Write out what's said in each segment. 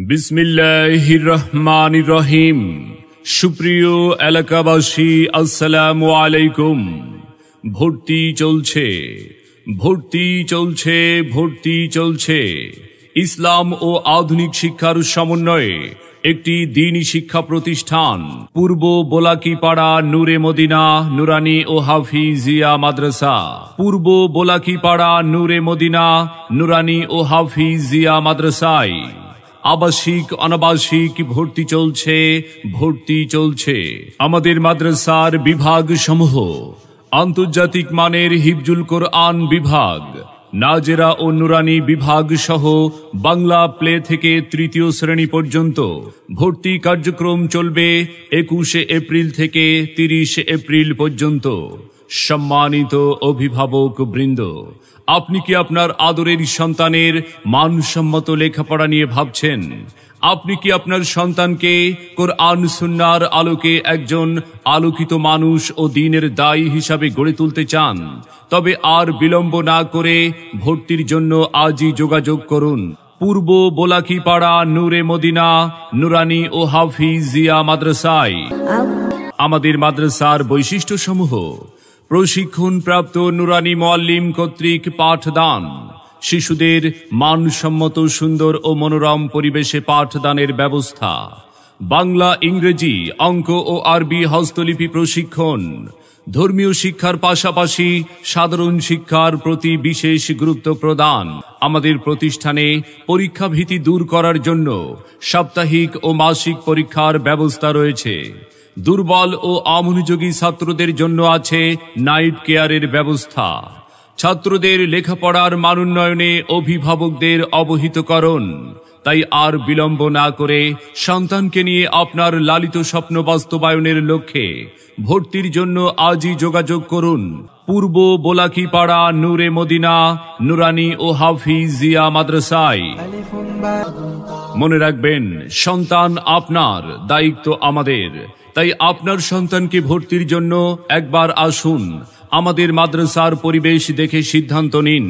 বিসমিল্লাহির রহমানির রহিম। সুপ্রিয় এলাকাবাসী, আসসালামু আলাইকুম। ভর্তি চলছে, ভর্তি চলছে, ভর্তি চলছে। ইসলাম ও আধুনিক শিক্ষার সমন্বয়ে একটি দ্বীনি শিক্ষা প্রতিষ্ঠান পূর্ব বোলাকিপাড়া নূরে মদিনা নুরানি ও হাফিজিয়া মাদ্রাসা। পূর্ব বোলাকিপাড়া নূরে মদিনা নুরানি ও হাফিজিয়া মাদ্রাসায় আবাসিক অনাবাসিক ভর্তি চলছে, ভর্তি চলছে। আমাদের মাদ্রাসার বিভাগ সমূহ: আন্তর্জাতিক মানের হিফজুল কোরআন বিভাগ, নাজেরা ও নুরানি বিভাগ সহ বাংলা প্লে থেকে তৃতীয় শ্রেণী পর্যন্ত। ভর্তি কার্যক্রম চলবে 21 এপ্রিল থেকে 30 এপ্রিল পর্যন্ত। সম্মানিত অভিভাবক বৃন্দ, আপনি কি আপনার আদরের সন্তানের মানসম্মত লেখাপড়া নিয়ে ভাবছেন? আপনি কি আপনার সন্তানকে কোরআন সুন্নাহর আলোকে একজন আলোকিত মানুষ ও দ্বীনের দায়ী হিসাবে গড়ে তুলতে চান? তবে আর বিলম্ব না করে ভর্তির জন্য আজই যোগাযোগ করুন পূর্ব বোলাকিপাড়া নূরে মদিনা নুরানি ও হাফিজিয়া মাদ্রাসায়। আমাদের মাদ্রাসার বৈশিষ্ট্যসমূহ: প্রশিক্ষণপ্রাপ্ত নুরানি মুআল্লিম কর্তৃক পাঠদান, শিশুদের মানসম্মত সুন্দর ও মনোরম পরিবেশে পাঠদানের ব্যবস্থা, বাংলা, ইংরেজি, অঙ্ক ও আরবি হস্তলিপি প্রশিক্ষণ, ধর্মীয় শিক্ষার পাশাপাশি সাধারণ শিক্ষার প্রতি বিশেষ গুরুত্ব প্রদান। আমাদের প্রতিষ্ঠানে পরীক্ষা ভীতি দূর করার জন্য সাপ্তাহিক ও মাসিক পরীক্ষার ব্যবস্থা রয়েছে। দুর্বল ও অমনোযোগী ছাত্রদের জন্য আছে নাইট কেয়ারের ব্যবস্থা। ছাত্রদের লেখাপড়ার মান উন্নয়নে অভিভাবকদের অবহিত করুন। তাই আর বিলম্ব না করে সন্তানকে নিয়ে আপনার লালিত স্বপ্ন বাস্তবায়নের লক্ষ্যে ভর্তির জন্য আজই যোগাযোগ করুন পূর্ব বোলাকিপাড়া নূরে মদিনা নুরানি ও হাফিজিয়া মাদ্রাসায়। মনে রাখবেন, সন্তান আপনার, দায়িত্ব আমাদের। তাই আপনার সন্তানকে ভর্তির জন্য একবার আসুন, আমাদের মাদ্রাসার পরিবেশ দেখে সিদ্ধান্ত নিন।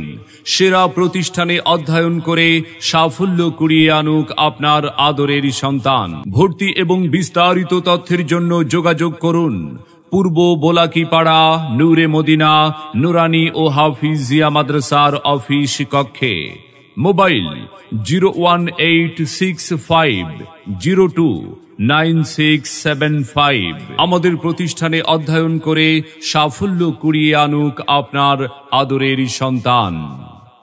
সেরা প্রতিষ্ঠানে অধ্যয়ন করে সাফল্য কুড়িয়ে আনুক আপনার আদরের সন্তান। ভর্তি এবং বিস্তারিত তথ্যের জন্য যোগাযোগ করুন পূর্ব বোলাকিপাড়া নূরে মদিনা নুরানি ও হাফিজিয়া মাদ্রাসার অফিস কক্ষে। মোবাইল 01865029675। আমাদের প্রতিষ্ঠানে অধ্যয়ন করে সাফল্য কুড়িয়ে আনুক আপনার আদরের সন্তান।